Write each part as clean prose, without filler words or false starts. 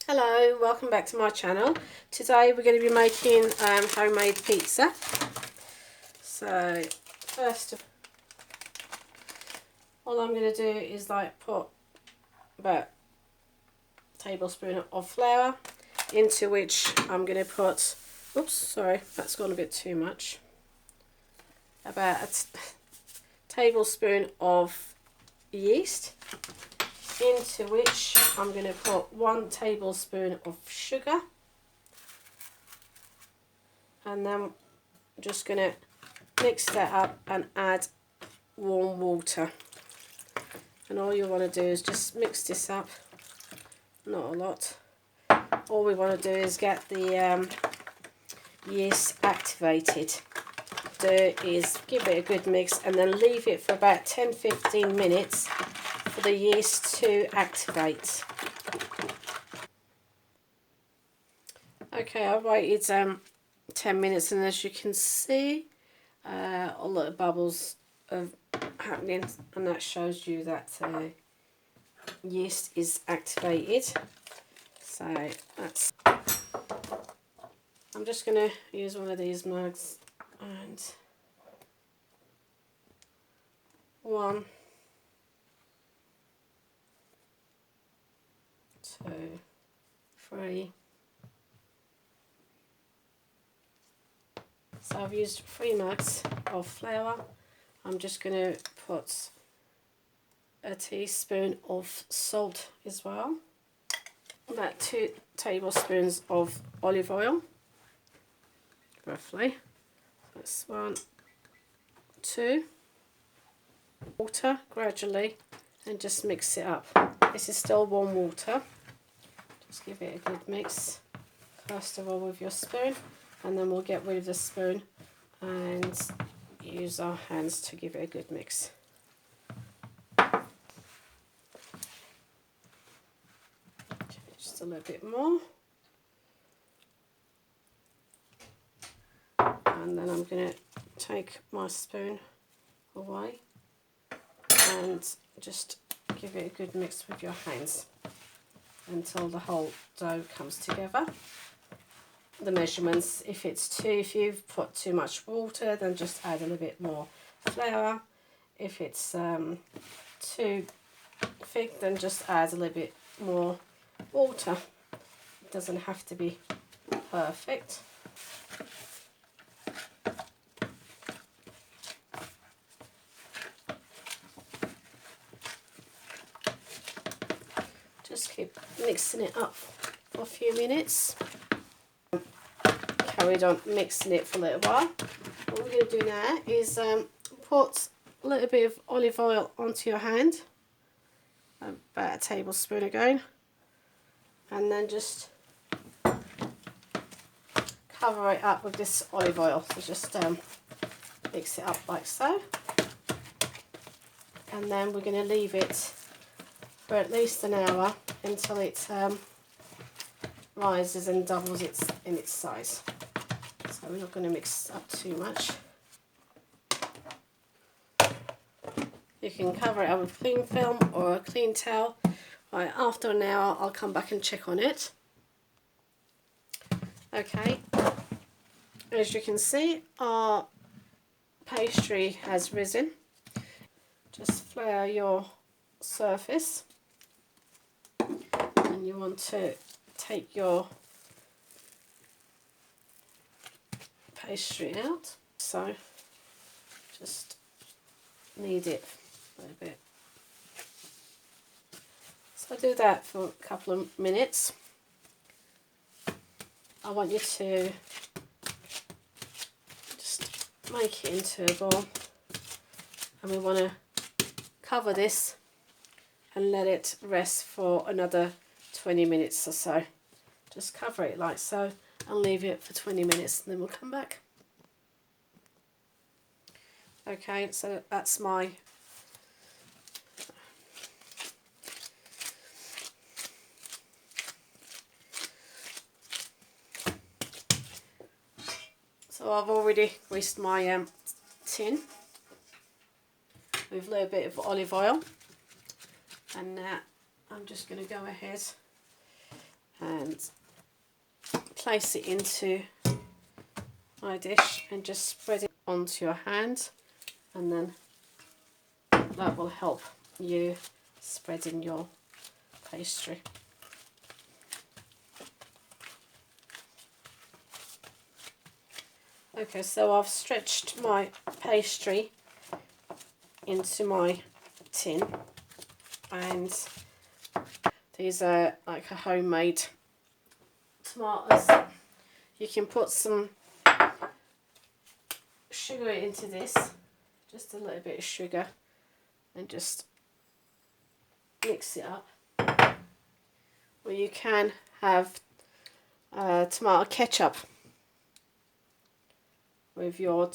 Hello, welcome back to my channel. Today we're going to be making homemade pizza. So first, all I'm going to do is put about a tablespoon of flour, into which I'm going to put, oops, sorry, that's gone a bit too much, about a tablespoon of yeast, into which I'm going to put 1 tablespoon of sugar, and then I'm just going to mix that up and add warm water. And all you want to do is just mix this up, not a lot. All we want to do is get the yeast activated. Do is give it a good mix and then leave it for about 10-15 minutes for the yeast to activate. Okay, I waited 10 minutes, and as you can see, a lot of bubbles are happening, and that shows you that yeast is activated. So that's, I'm just going to use one of these mugs and 1, 2, 3. So I've used 3 mugs of flour. I'm just going to put a teaspoon of salt as well, about 2 tablespoons of olive oil, roughly. That's 1, 2. Water gradually, and just mix it up. This is still warm water. Just give it a good mix, first of all with your spoon, and then we'll get rid of the spoon and use our hands to give it a good mix. Just a little bit more. And then I'm going to take my spoon away and just give it a good mix with your hands until the whole dough comes together. The measurements, if you've put too much water, then just add a little bit more flour. If it's too thick, then just add a little bit more water. It doesn't have to be perfect. Just keep mixing it up for a few minutes. Carried on mixing it for a little while. What we're going to do now is put a little bit of olive oil onto your hand, about a tablespoon again, and then just cover it up with this olive oil. So just mix it up like so, and then we're going to leave it for at least an hour until it rises and doubles in its size. So we're not going to mix up too much. You can cover it up with cling film or a clean towel. Right, after an hour I'll come back and check on it. Okay, as you can see, our pastry has risen. Just flour your surface, and you want to take your pastry out, so just knead it a little bit. So do that for a couple of minutes. I want you to just make it into a ball, and we want to cover this and let it rest for another 20 minutes or so. Just cover it like so and leave it for 20 minutes, and then we'll come back. Okay, so that's my so I've already greased my tin with a little bit of olive oil, and now I'm just going to go ahead and and place it into my dish and just spread it onto your hand, and then that will help you spreading your pastry. Okay, so I've stretched my pastry into my tin, and these are like a homemade tomatoes. You can put some sugar into this, just a little bit of sugar, and just mix it up. Or you can have tomato ketchup with your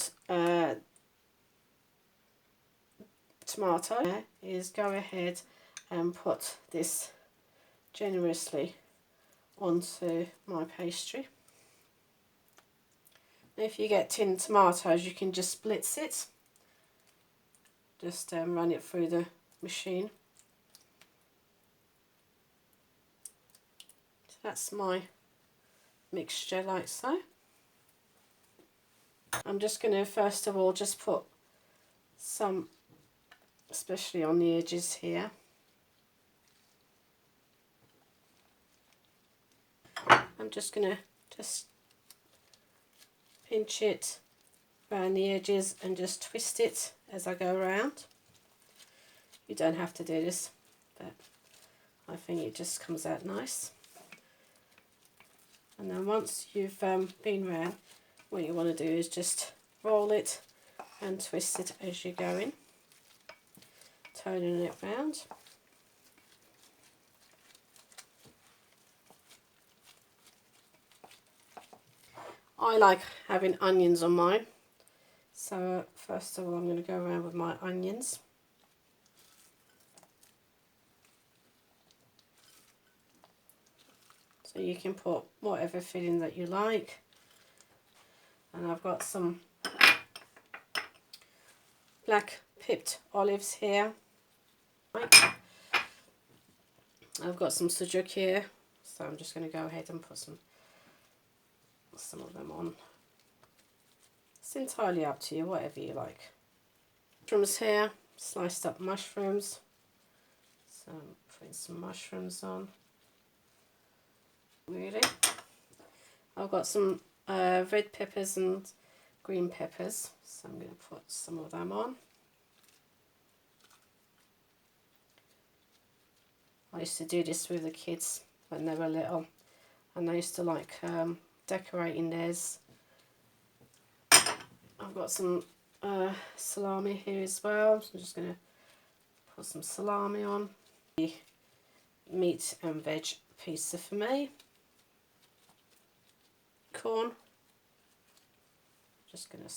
tomato. Is go ahead and put this generously onto my pastry. If you get tinned tomatoes, you can just split it. Just run it through the machine. So that's my mixture like so. I'm just going to first of all just put some, especially on the edges here. I'm just going to just pinch it around the edges and just twist it as I go around. You don't have to do this, but I think it just comes out nice. And then once you've been round, what you want to do is just roll it and twist it as you're going, turning it round. I like having onions on mine, so first of all I'm going to go around with my onions. So you can put whatever filling that you like. And I've got some black pipped olives here. I've got some sujuk here, so I'm just going to go ahead and put some of them on. It's entirely up to you, whatever you like. Mushrooms here, sliced up mushrooms. So I'm putting some mushrooms on. Really, I've got some red peppers and green peppers, so I'm going to put some of them on. I used to do this with the kids when they were little, and they used to like decorating theirs. I've got some salami here as well, so I'm just going to put some salami on. Meat and veg pizza for me. Corn. Just going to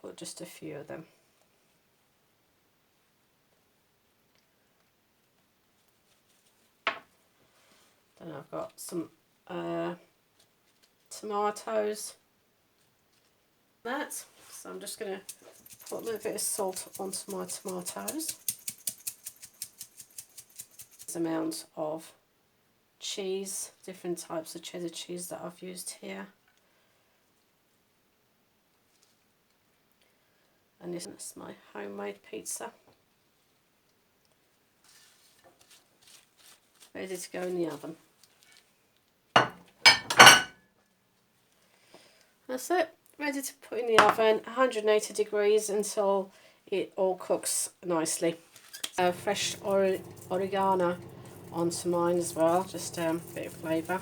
put just a few of them. Then I've got some tomatoes. So I'm just going to put a little bit of salt onto my tomatoes. This amount of cheese, different types of cheddar cheese that I've used here. And this is my homemade pizza. Ready to go in the oven. That's it. Ready to put in the oven, 180 degrees until it all cooks nicely. Fresh oregano onto mine as well, just a bit of flavour.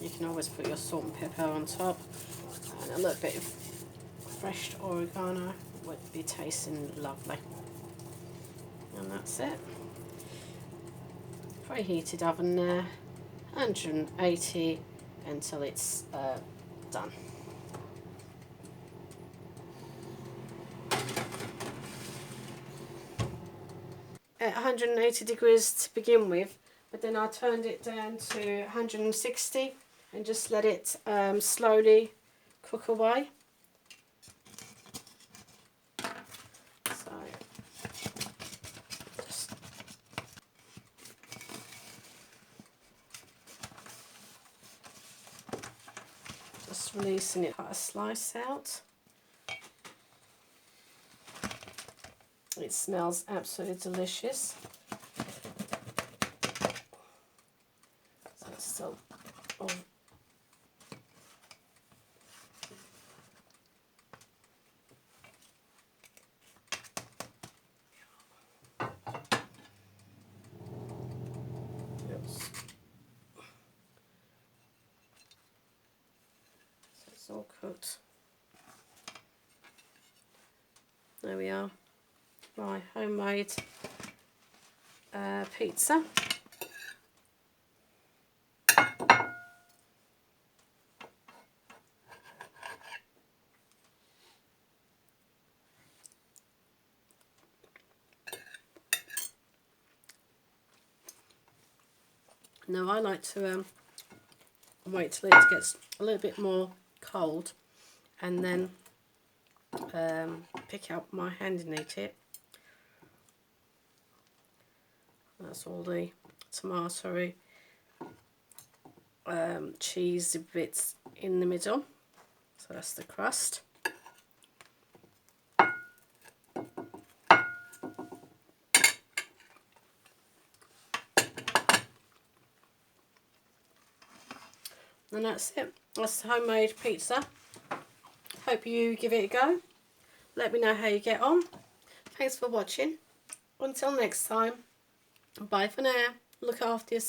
You can always put your salt and pepper on top, and a little bit of fresh oregano would be tasting lovely. And that's it. Preheated oven there, 180 until it's done. At 180 degrees to begin with, but then I turned it down to 160 and just let it slowly cook away. So just just releasing it, cut a slice out. It smells absolutely delicious. So it's still all all cooked. There we are. Right, homemade pizza. Now I like to wait till it gets a little bit more cold and then pick out my hand and eat it. That's all the tomatoey, cheesy bits in the middle. So that's the crust. And that's it. That's the homemade pizza. Hope you give it a go. Let me know how you get on. Thanks for watching. Until next time. Bye for now. Look after yourself.